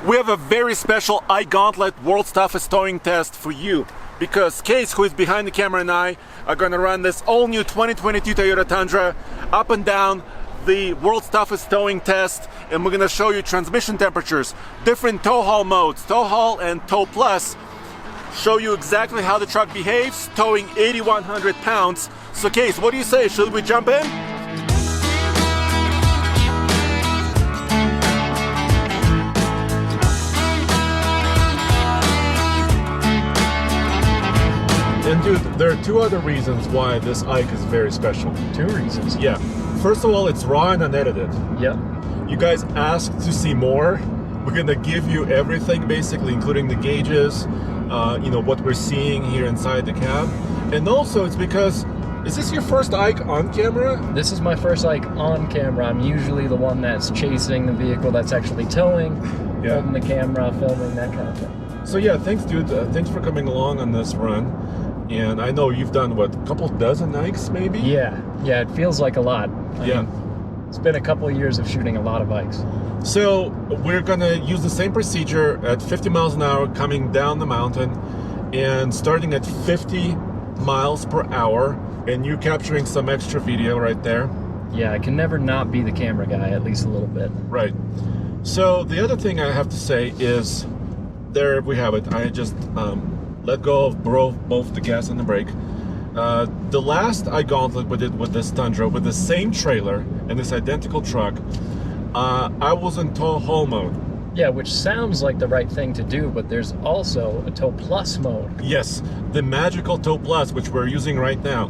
We have a very special Ike Gauntlet World's Toughest Towing Test for you, because Case, who is behind the camera, and I are going to run this all-new 2022 Toyota Tundra up and down the World's Toughest Towing Test, and we're going to show you transmission temperatures, different tow haul modes, tow haul and tow plus, show you exactly how the truck behaves, towing 8,100 pounds. So Case, what do you say? Should we jump in? And dude, there are two other reasons why this Ike is very special. Two reasons? Yeah. First of all, it's raw and unedited. Yep. You guys asked to see more. We're gonna give you everything, basically, including the gauges, what we're seeing here inside the cab. And also, it's because, is this your first Ike on camera? This is my first Ike on camera. I'm usually the one that's chasing the vehicle that's actually towing, holding the camera, filming, that kind of thing. So yeah, thanks dude. Thanks for coming along on this run. And I know you've done, what, a couple dozen Ikes maybe? Yeah, it feels like a lot. I mean, it's been a couple of years of shooting a lot of Ikes. So we're gonna use the same procedure at 50 miles an hour coming down the mountain and starting at 50 miles per hour, and you capturing some extra video right there. Yeah, I can never not be the camera guy, at least a little bit. Right. So the other thing I have to say is, there we have it. I just let go of both the gas and the brake. The last Ike Gauntlet we did with this Tundra, with the same trailer and this identical truck, I was in tow haul mode. Yeah, which sounds like the right thing to do, but there's also a tow plus mode. Yes, the magical tow plus, which we're using right now.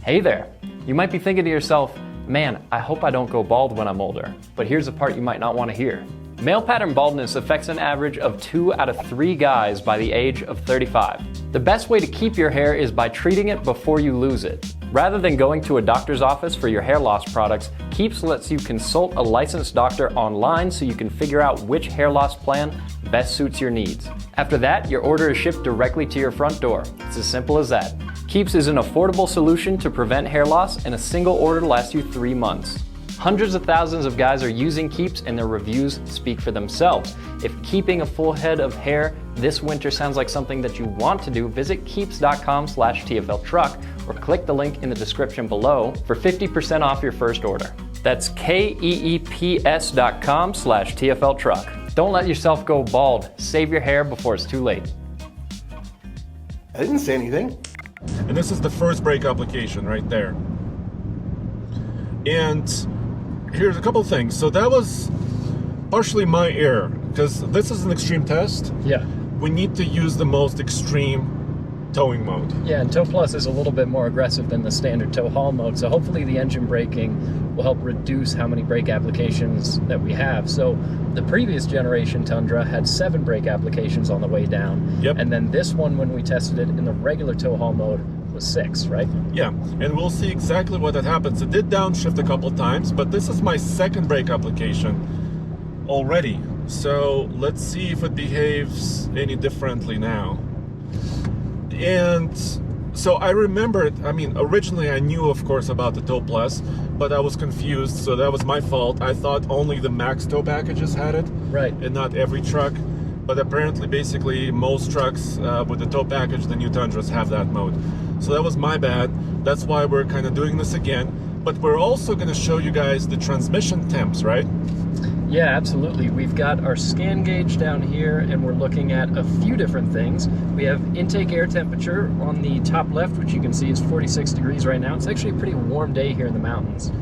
Hey there. You might be thinking to yourself, man, I hope I don't go bald when I'm older. But here's a part you might not want to hear. Male pattern baldness affects an average of 2 out of 3 guys by the age of 35. The best way to keep your hair is by treating it before you lose it. Rather than going to a doctor's office for your hair loss products, Keeps lets you consult a licensed doctor online so you can figure out which hair loss plan best suits your needs. After that, your order is shipped directly to your front door. It's as simple as that. Keeps is an affordable solution to prevent hair loss, and a single order lasts you 3 months. Hundreds of thousands of guys are using Keeps, and their reviews speak for themselves. If keeping a full head of hair this winter sounds like something that you want to do, visit keeps.com/TFL truck or click the link in the description below for 50% off your first order. That's keeps.com/TFL truck. Don't let yourself go bald. Save your hair before it's too late. I didn't say anything. And this is the first brake application right there. And here's a couple things. So that was partially my error, because this is an extreme test. Yeah. We need to use the most extreme towing mode. Yeah, and tow plus is a little bit more aggressive than the standard tow haul mode, so hopefully the engine braking will help reduce how many brake applications that we have. So the previous generation Tundra had 7 brake applications on the way down. Yep. And then this one, when we tested it in the regular tow haul mode, was 6, right? Yeah, and we'll see exactly what that happens. It did downshift a couple times, but this is my second brake application already. So let's see if it behaves any differently now. And so I remembered, originally I knew, of course, about the tow plus, but I was confused, so that was my fault. I thought only the max tow packages had it, right, and not every truck. But apparently, basically, most trucks with the tow package, the new Tundras, have that mode. So that was my bad. That's why we're kind of doing this again. But we're also going to show you guys the transmission temps, right? Yeah, absolutely. We've got our scan gauge down here, and we're looking at a few different things. We have intake air temperature on the top left, which you can see is 46 degrees right now. It's actually a pretty warm day here in the mountains.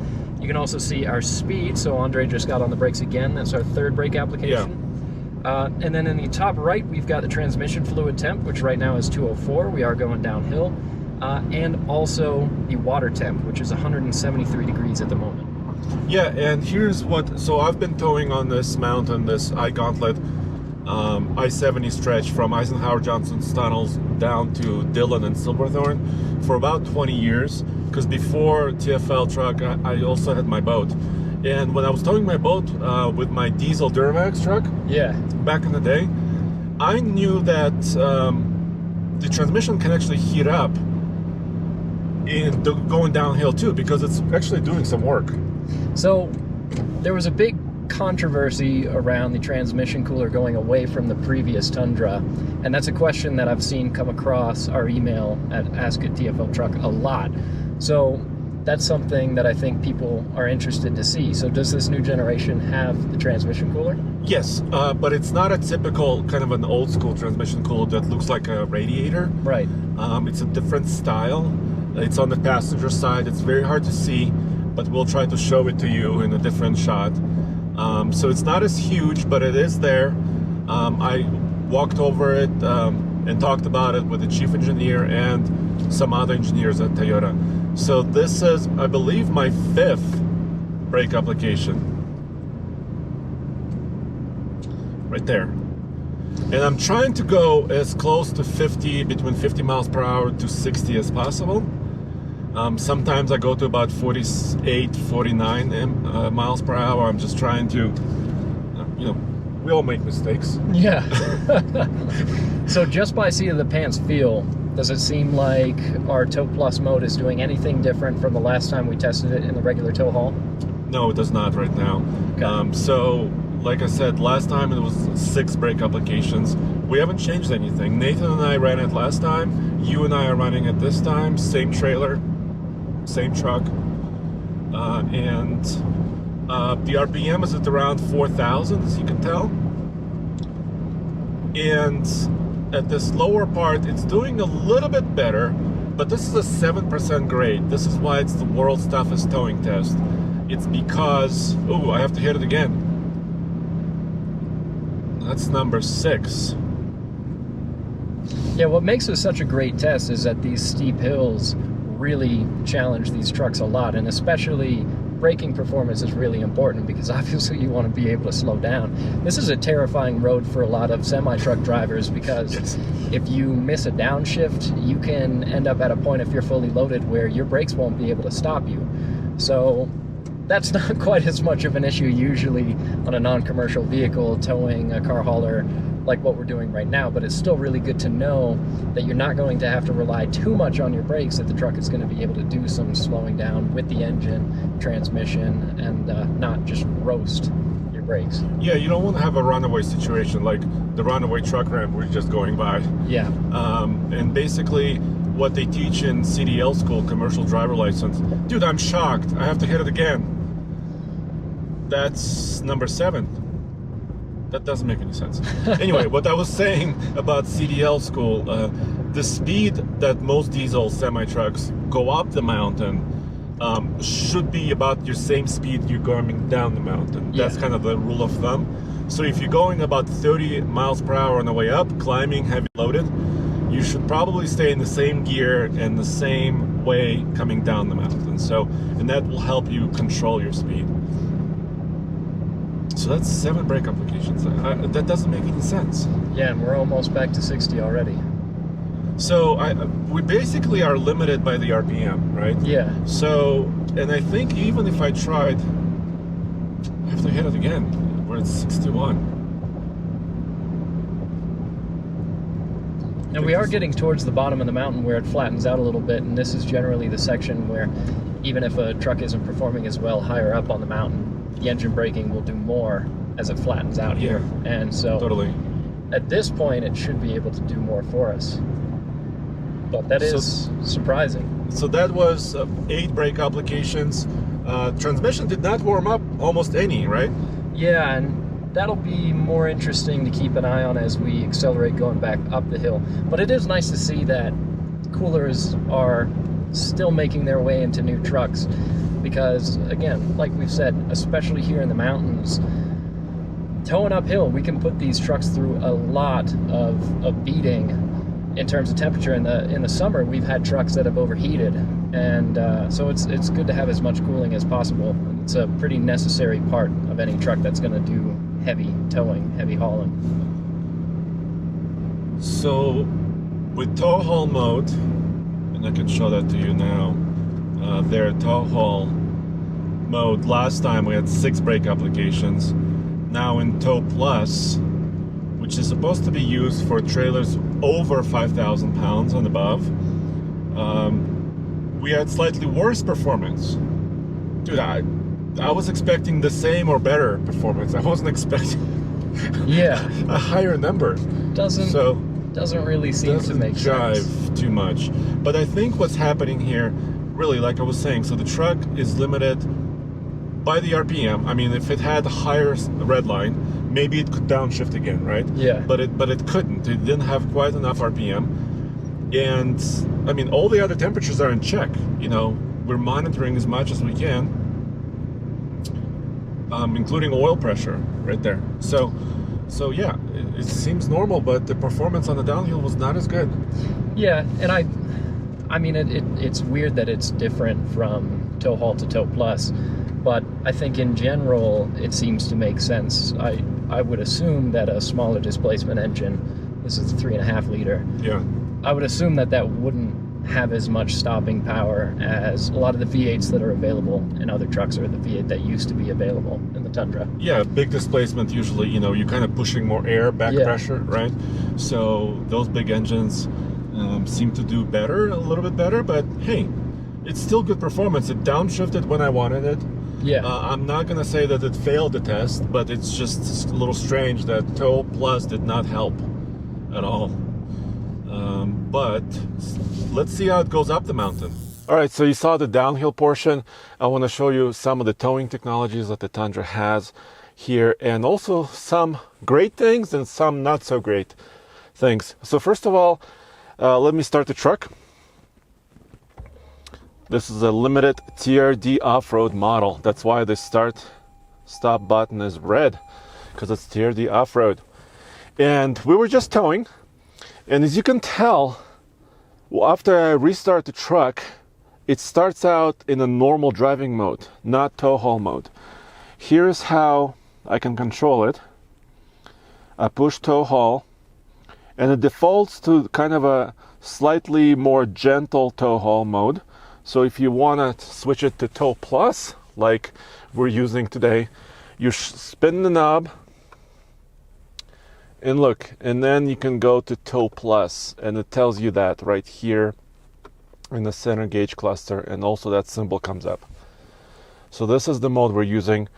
You can also see our speed. So Andre just got on the brakes again. That's our third brake application. Yeah. And then in the top right, we've got the transmission fluid temp, which right now is 204. We are going downhill. And also the water temp, which is 173 degrees at the moment. Yeah, and here's what, so I've been towing on this mountain, this Ike Gauntlet I-70 stretch from Eisenhower Johnson's tunnels down to Dillon and Silverthorne for about 20 years, because before TFL truck, I also had my boat. And when I was towing my boat with my diesel Duramax truck, back in the day, I knew that the transmission can actually heat up going downhill too, because it's actually doing some work. So there was a big controversy around the transmission cooler going away from the previous Tundra, and that's a question that I've seen come across our email at Ask@TFL Truck a lot. So that's something that I think people are interested to see. So does this new generation have the transmission cooler? Yes, but it's not a typical kind of an old school transmission cooler that looks like a radiator. Right. It's a different style. It's on the passenger side. It's very hard to see, but we'll try to show it to you in a different shot. So it's not as huge, but it is there. I walked over it and talked about it with the chief engineer and some other engineers at Toyota. So this is, I believe, my 5th brake application. Right there. And I'm trying to go as close to 50, between 50 miles per hour to 60 as possible. Sometimes I go to about 48, 49 miles per hour. I'm just trying to, we all make mistakes. Yeah. So just by seat of the pants feel, does it seem like our Tow Plus mode is doing anything different from the last time we tested it in the regular tow haul? No, it does not right now. Okay. So, like I said, last time it was 6 brake applications. We haven't changed anything. Nathan and I ran it last time. You and I are running it this time. Same trailer, same truck. And the RPM is at around 4,000, as you can tell. And at this lower part, it's doing a little bit better, but this is a 7% grade. This is why it's the world's toughest towing test. It's because, I have to hit it again. That's number 6. Yeah, what makes it such a great test is that these steep hills really challenge these trucks a lot, and especially braking performance is really important because obviously you want to be able to slow down. This is a terrifying road for a lot of semi-truck drivers because Yes. if you miss a downshift, you can end up at a point if you're fully loaded where your brakes won't be able to stop you. So that's not quite as much of an issue usually on a non-commercial vehicle towing a car hauler like what we're doing right now, but it's still really good to know that you're not going to have to rely too much on your brakes, that the truck is going to be able to do some slowing down with the engine, transmission, and not just roast your brakes. Yeah, you don't want to have a runaway situation like the runaway truck ramp we're just going by. Yeah. And basically what they teach in CDL school, commercial driver license, dude, I'm shocked. I have to hit it again. That's number 7. That doesn't make any sense. Anyway, what I was saying about CDL school, the speed that most diesel semi-trucks go up the mountain should be about your same speed you're going down the mountain. That's kind of the rule of thumb. So if you're going about 30 miles per hour on the way up, climbing heavy loaded, you should probably stay in the same gear and the same way coming down the mountain. So, and that will help you control your speed. So that's 7 brake applications. That doesn't make any sense. Yeah, and we're almost back to 60 already. So we basically are limited by the RPM, right? Yeah. So, and I think even if I tried, I have to hit it again. We're at 61. And we are getting towards the bottom of the mountain where it flattens out a little bit, and this is generally the section where even if a truck isn't performing as well higher up on the mountain, the engine braking will do more as it flattens out here. And so Totally. at this point it should be able to do more for us. But that is surprising. So that was 8 brake applications. Transmission did not warm up almost any, right? Yeah, and that'll be more interesting to keep an eye on as we accelerate going back up the hill. But it is nice to see that coolers are still making their way into new trucks because, again, like we've said, especially here in the mountains, towing uphill, we can put these trucks through a lot of beating in terms of temperature. In the summer, we've had trucks that have overheated, and so it's good to have as much cooling as possible. It's a pretty necessary part of any truck that's going to do heavy towing, heavy hauling. So with tow haul mode, and I can show that to you now, there tow haul mode, last time we had 6 brake applications. Now in Tow Plus, which is supposed to be used for trailers over 5,000 pounds and above, we had slightly worse performance. Dude, I was expecting the same or better performance. I wasn't expecting Yeah. a higher number. Doesn't really seem to make jive sense. too much. But I think what's happening here, really, like I was saying, so the truck is limited by the RPM. I mean, if it had a higher red line, maybe it could downshift again, right? Yeah. But it couldn't. It didn't have quite enough RPM. And I mean, all the other temperatures are in check. You know, we're monitoring as much as we can, including oil pressure right there. So yeah, it seems normal, but the performance on the downhill was not as good. Yeah, and I mean, it's weird that it's different from tow haul to tow plus, but I think in general it seems to make sense. I would assume that a smaller displacement engine, this is a 3.5 liter. Yeah. I would assume that wouldn't have as much stopping power as a lot of the V8s that are available in other trucks, or the V8 that used to be available in the Tundra. Yeah, big displacement usually, you know, you're kind of pushing more air, back pressure, right? So those big engines seem to do better, a little bit better, but hey, it's still good performance. It downshifted when I wanted it. Yeah. I'm not going to say that it failed the test, but it's just a little strange that Tow Plus did not help at all. But let's see how it goes up the mountain. All right, so you saw the downhill portion. I want to show you some of the towing technologies that the Tundra has here, and also some great things and some not so great things. So first of all, let me start the truck. This is a limited TRD off-road model. That's why the stop button is red, because it's TRD off-road. And we were just towing, and as you can tell, after I restart the truck, it starts out in a normal driving mode, not tow haul mode. Here's how I can control it. I push tow haul, and it defaults to kind of a slightly more gentle tow haul mode. So if you want to switch it to tow plus, like we're using today, you spin the knob, and look, and then you can go to tow plus, and it tells you that right here in the center gauge cluster, and also that symbol comes up. So this is the mode we're using,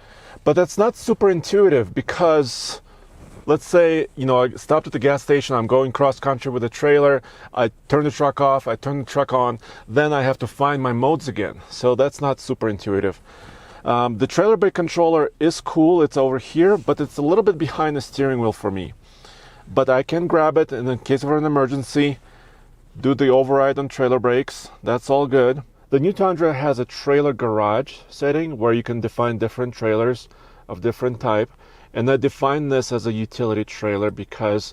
but that's not super intuitive, because let's say, you know, I stopped at the gas station, I'm going cross country with a trailer, I turn the truck off, I turn the truck on, then I have to find my modes again. So that's not super intuitive. The trailer brake controller is cool, it's over here, but it's a little bit behind the steering wheel for me. But I can grab it, and in case of an emergency, do the override on trailer brakes. That's all good. The new Tundra has a trailer garage setting where you can define different trailers of different type. And I defined this as a utility trailer because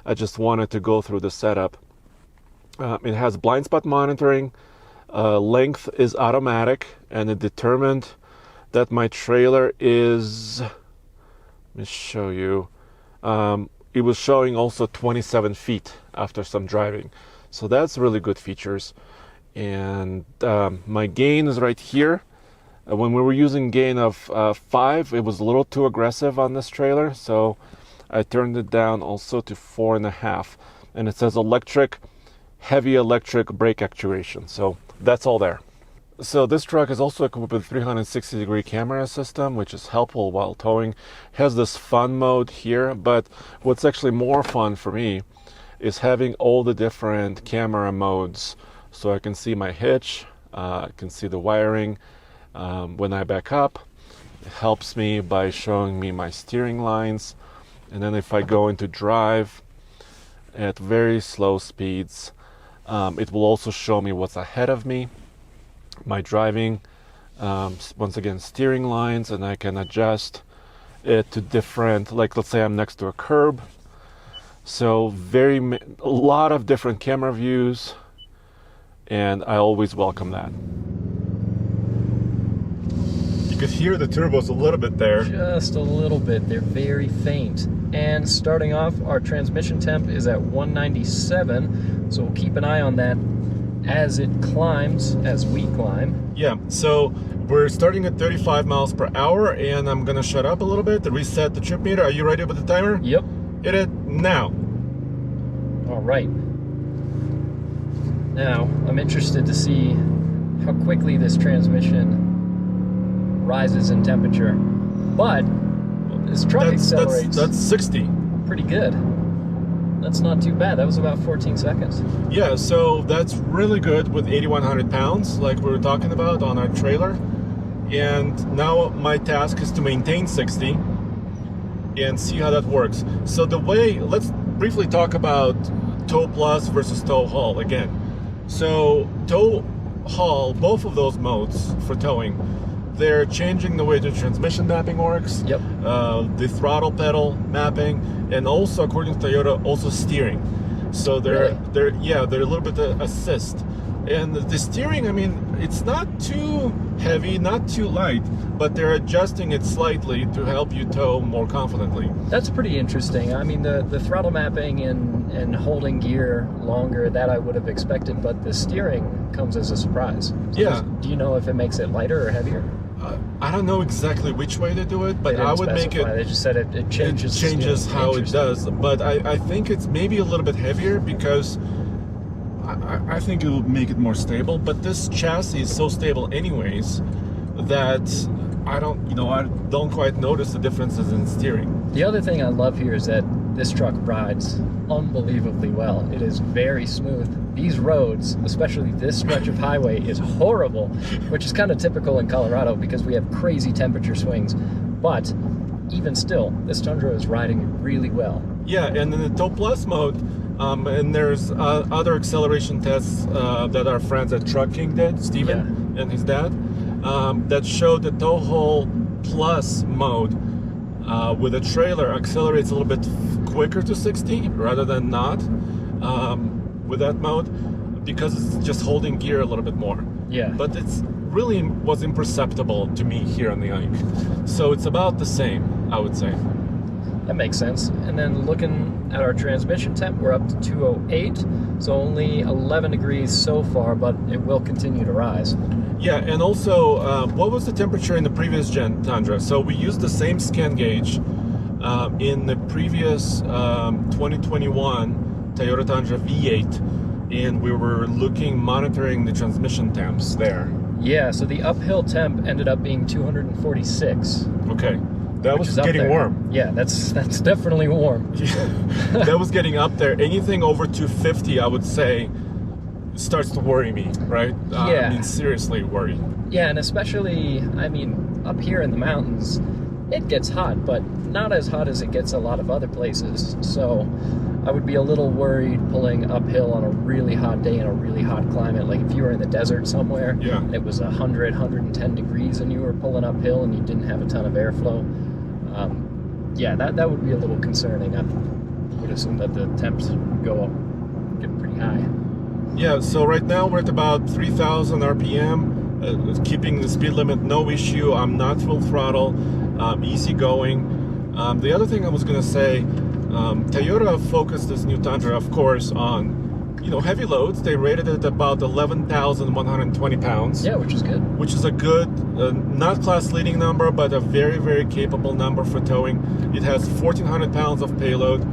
I just wanted to go through the setup. It has blind spot monitoring. Length is automatic, and it determined that my trailer is, let me show you, it was showing also 27 feet after some driving. So that's really good features. And my gain is right here. When we were using gain of 5, it was a little too aggressive on this trailer, so I turned it down also to 4.5. And it says electric, heavy electric brake actuation. So that's all there. So this truck is also equipped with 360-degree camera system, which is helpful while towing. It has this fun mode here, but what's actually more fun for me is having all the different camera modes. So I can see my hitch, I can see the wiring. When I back up, it helps me by showing me my steering lines. And then if I go into drive at very slow speeds, it will also show me what's ahead of me, my driving, once again, steering lines, and I can adjust it to different, like let's say I'm next to a curb. So a lot of different camera views, and I always welcome that. You could hear the turbos a little bit there. Just a little bit. They're very faint. And starting off, our transmission temp is at 197, so we'll keep an eye on that as it climbs, as we climb. Yeah, so we're starting at 35 miles per hour, and I'm gonna shut up a little bit to reset the trip meter. Are you ready with the timer? Yep. Hit it now. All right. Now, I'm interested to see how quickly this transmission rises in temperature. But this truck accelerates That's 60. pretty good. That's not too bad. That was about 14 seconds. Yeah, so that's really good with 8,100 pounds, like we were talking about on our trailer. And now my task is to maintain 60 and see how that works. So let's briefly talk about tow plus versus tow haul again. So tow haul, both of those modes for towing, they're changing the way the transmission mapping works. Yep. The throttle pedal mapping, and also according to Toyota, also steering. So they're a little bit assist. And the steering, I mean, it's not too heavy, not too light, but they're adjusting it slightly to help you tow more confidently. That's pretty interesting. I mean, the throttle mapping and holding gear longer, that I would have expected, but the steering comes as a surprise. So Yeah. do you know if it makes it lighter or heavier? I don't know exactly which way they do it, but They didn't I would make specify. it. They just said it changes. It changes how it Interesting. does, but I think it's maybe a little bit heavier because I think it will make it more stable. But this chassis is so stable, anyways, that I don't quite notice the differences in steering. The other thing I love here is that this truck rides unbelievably well. It is very smooth. These roads, especially this stretch of highway, is horrible, which is kind of typical in Colorado because we have crazy temperature swings. But even still, this Tundra is riding really well. Yeah, and in the tow plus mode, and there's other acceleration tests that our friends at Truck King did, Steven and his dad, that showed the tow haul plus mode with a trailer accelerates a little bit quicker to 60 rather than not with that mode, because it's just holding gear a little bit more. Yeah. But it's really was imperceptible to me here on the Ike. So it's about the same, I would say. That makes sense. And then looking at our transmission temp, we're up to 208, so only 11 degrees so far, but it will continue to rise. Yeah, and also, what was the temperature in the previous gen Tundra? So we used the same scan gauge in the previous 2021 Toyota Tundra V8, and we were monitoring the transmission temps there. Yeah, so the uphill temp ended up being 246. Okay, that which was is up getting there. warm. Yeah, that's definitely warm. That was getting up there. Anything over 250, I would say, starts to worry me, right? Yeah. I mean, seriously worry. Yeah, and especially, I mean, up here in the mountains, it gets hot, but not as hot as it gets a lot of other places. So I would be a little worried pulling uphill on a really hot day in a really hot climate. Like if you were in the desert somewhere, Yeah. and it was 100, 110 degrees and you were pulling uphill and you didn't have a ton of airflow. That would be a little concerning. I would assume that the temps go up, get pretty high. Yeah, so right now we're at about 3,000 RPM, keeping the speed limit no issue. I'm not full throttle, easy going. The other thing I was going to say, Toyota focused this new Tundra, of course, on heavy loads. They rated it about 11,120 pounds. Yeah, which is good. Which is a good, not class leading number, but a very, very capable number for towing. It has 1,400 pounds of payload,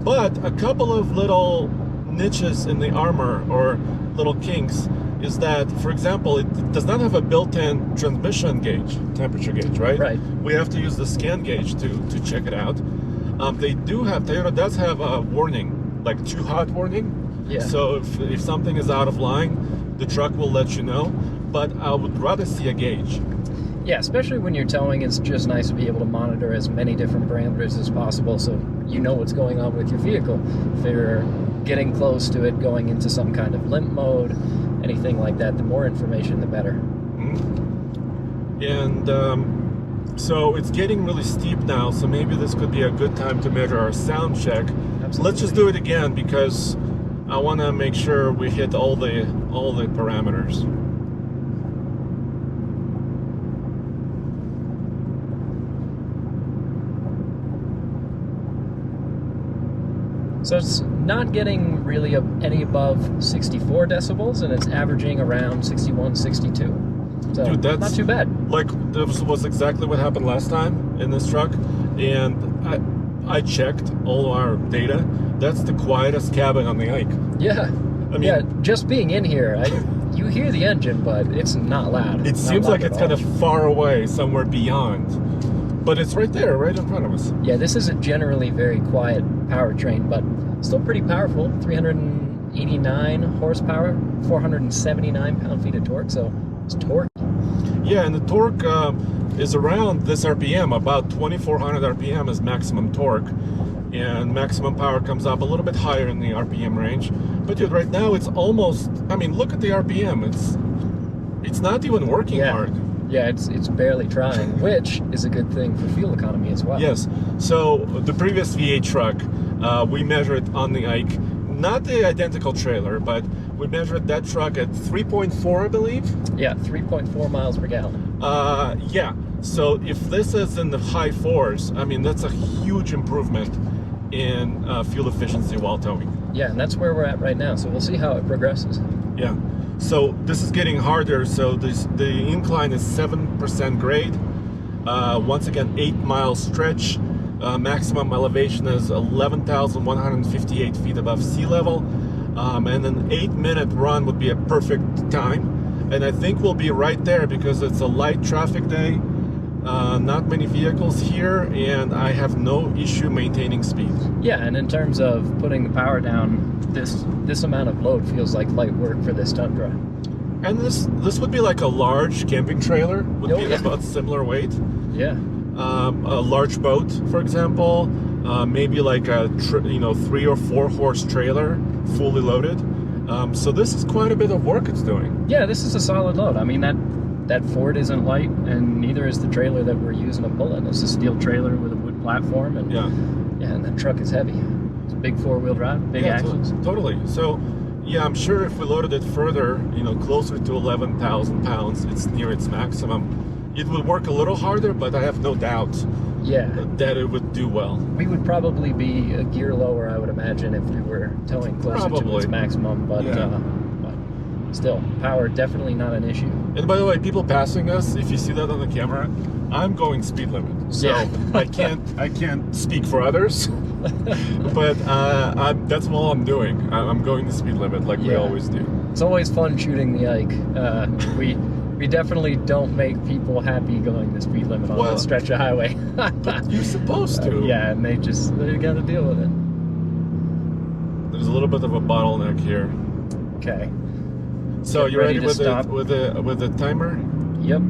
but a couple of little niches in the armor or little kinks is that, for example, it does not have a built-in transmission gauge, temperature gauge, right? Right. We have to use the scan gauge to check it out. Toyota does have a warning, like too hot warning. Yeah. So if something is out of line, the truck will let you know, but I would rather see a gauge. Yeah, especially when you're towing, it's just nice to be able to monitor as many different parameters as possible so you know what's going on with your vehicle. If you're getting close to it, going into some kind of limp mode, anything like that, the more information, the better. Mm-hmm. And so it's getting really steep now, so maybe this could be a good time to measure our sound check. Absolutely. Let's just do it again because I want to make sure we hit all the parameters. So it's not getting really any above 64 decibels, and it's averaging around 61, 62. So Dude, that's not too bad. Like, this was exactly what happened last time in this truck, and I checked all our data. That's the quietest cabin on the Ike. Yeah. I mean, yeah, just being in here, you hear the engine, but it's not loud. It Not seems loud like at it's all. kind of far away, somewhere beyond. But it's right there, right in front of us. Yeah, this is a generally very quiet powertrain, but still pretty powerful. 389 horsepower, 479 pound-feet of torque, so it's torque. Yeah, and the torque is around this RPM, about 2,400 RPM is maximum torque. And maximum power comes up a little bit higher in the RPM range. But dude, right now it's almost, I mean, look at the RPM. It's not even working hard. Yeah, it's barely trying, which is a good thing for fuel economy as well. Yes. So the previous V8 truck, we measured on the Ike, not the identical trailer, but we measured that truck at 3.4, I believe. Yeah, 3.4 miles per gallon. Yeah. So if this is in the high fours, I mean, that's a huge improvement in fuel efficiency while towing. Yeah, and that's where we're at right now, so we'll see how it progresses. Yeah. So this is getting harder. So the incline is 7% grade. Once again, 8-mile stretch. Maximum elevation is 11,158 feet above sea level. And an 8-minute run would be a perfect time. And I think we'll be right there because it's a light traffic day. Not many vehicles here, and I have no issue maintaining speed. Yeah, and in terms of putting the power down, this amount of load feels like light work for this Tundra. And this would be like a large camping trailer, would be about similar weight. Yeah. A large boat, for example, maybe like a 3 or 4 horse trailer, fully loaded. So this is quite a bit of work it's doing. Yeah, this is a solid load. I mean, that Ford isn't light, and neither is the trailer that we're using to pull it. It's a steel trailer with a wood platform, and and that truck is heavy. It's a big 4-wheel drive, big axles. Totally. So, yeah, I'm sure if we loaded it further, closer to 11,000 pounds, it's near its maximum. It would work a little harder, but I have no doubt that it would do well. We would probably be a gear lower, I would imagine, if we were towing closer to its maximum, but still, power definitely not an issue. And by the way, people passing us, if you see that on the camera, I'm going speed limit. So I can't speak for others, but that's all I'm doing. I'm going the speed limit like we always do. It's always fun shooting the Ike. We definitely don't make people happy going the speed limit on that stretch of highway. But you're supposed to. Yeah, and they got to deal with it. There's a little bit of a bottleneck here. Okay. So you ready with stop. the timer? Yep.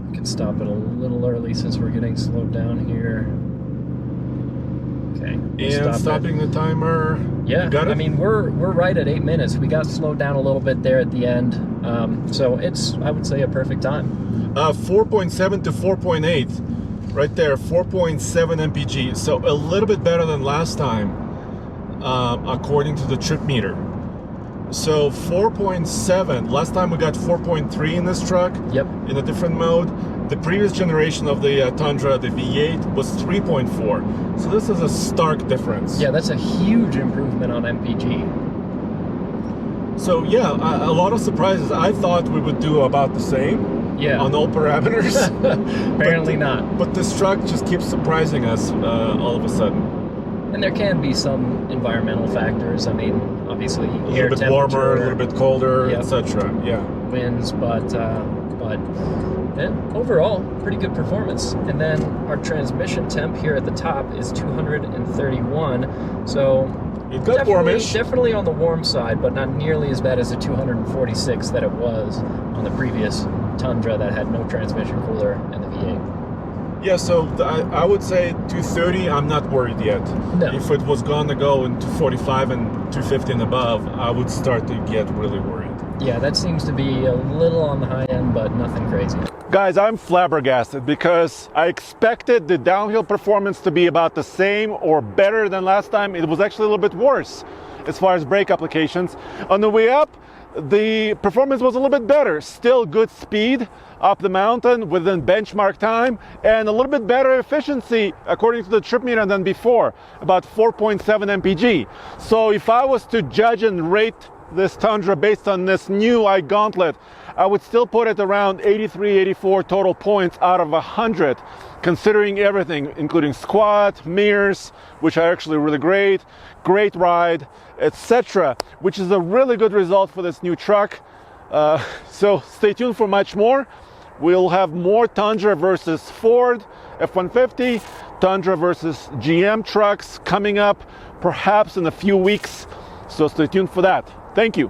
We can stop it a little early since we're getting slowed down here. Okay. And stopping the timer. Yeah. You got it? I mean, we're right at 8 minutes. We got slowed down a little bit there at the end, so it's, I would say, a perfect time. 4.7 to 4.8, right there. 4.7 mpg. So a little bit better than last time, according to the trip meter. So 4.7. Last time we got 4.3 in this truck. Yep. In a different mode. The previous generation of the Tundra, the V8, was 3.4. So this is a stark difference. Yeah, that's a huge improvement on MPG. So yeah, a lot of surprises. I thought we would do about the same on all parameters. Apparently not. But this truck just keeps surprising us all of a sudden. And there can be some environmental factors. I mean, obviously, a little bit warmer, a little bit colder, etc. Yeah. Winds, but overall, pretty good performance. And then our transmission temp here at the top is 231. So it got warmish. Definitely on the warm side, but not nearly as bad as the 246 that it was on the previous Tundra that had no transmission cooler and the V8. Yeah, so I would say 230, I'm not worried yet. No. If it was going to go in 245 and 250 and above, I would start to get really worried. Yeah, that seems to be a little on the high end, but nothing crazy. Guys, I'm flabbergasted because I expected the downhill performance to be about the same or better than last time. It was actually a little bit worse as far as brake applications. On the way up, the performance was a little bit better. Still good speed up the mountain within benchmark time, and a little bit better efficiency according to the trip meter than before, about 4.7 mpg. So if I was to judge and rate this Tundra based on this new Ike Gauntlet, I would still put it around 83, 84 total points out of 100, considering everything, including squat, mirrors, which are actually really great ride, etc., which is a really good result for this new truck. So stay tuned for much more. We'll have more Tundra versus Ford F-150, Tundra versus GM trucks coming up perhaps in a few weeks. So stay tuned for that. Thank you.